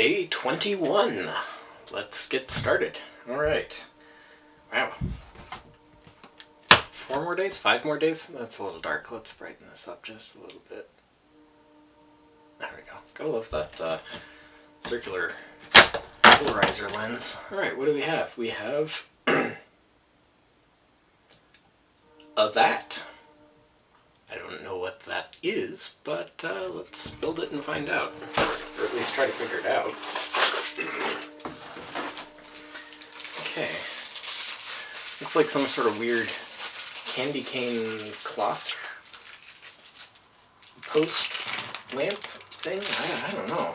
Day 21. Let's get started. Alright. Wow. 4 more days? 5 more days? That's a little dark. Let's brighten this up just a little bit. There we go. Gotta love that circular polarizer lens. Alright, what do we have? We have a that. I don't know what that is, but let's build it and find out. Or at least try to figure it out. Okay. Looks like some sort of weird candy cane clock post lamp thing. I don't know.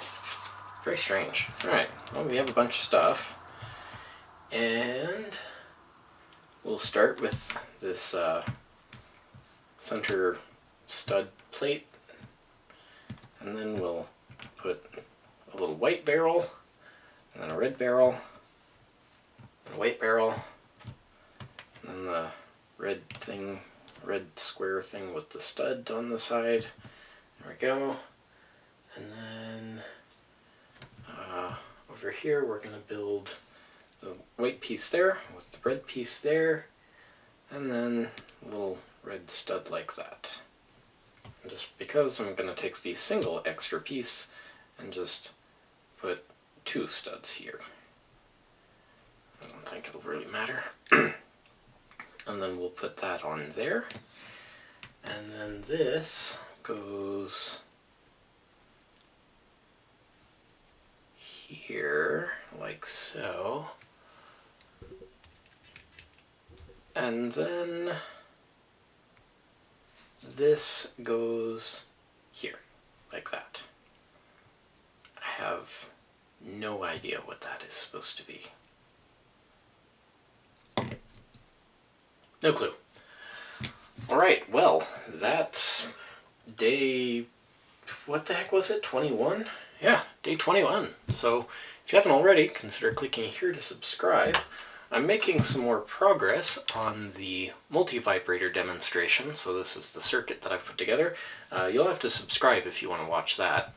Very strange. Alright, well, we have a bunch of stuff. And we'll start with this center stud plate, and then we'll put a little white barrel, and then a red barrel, and a white barrel, and then the red square thing with the stud on the side. There we go. And then over here we're going to build the white piece there with the red piece there, and then a little red stud like that. And just because I'm going to take the single extra piece and just put 2 studs here. I don't think it'll really matter. And then we'll put that on there. And then this goes here, like so. And then this goes here, like that. I have no idea what that is supposed to be. No clue. Alright, well, that's day... what the heck was it? 21? Yeah, day 21. So, if you haven't already, consider clicking here to subscribe. I'm making some more progress on the multi-vibrator demonstration, so this is the circuit that I've put together. You'll have to subscribe if you want to watch that,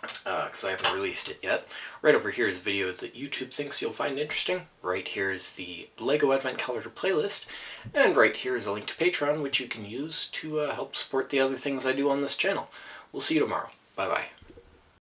because I haven't released it yet. Right over here is videos that YouTube thinks you'll find interesting. Right here is the LEGO Advent Calendar playlist, and right here is a link to Patreon, which you can use to help support the other things I do on this channel. We'll see you tomorrow. Bye-bye.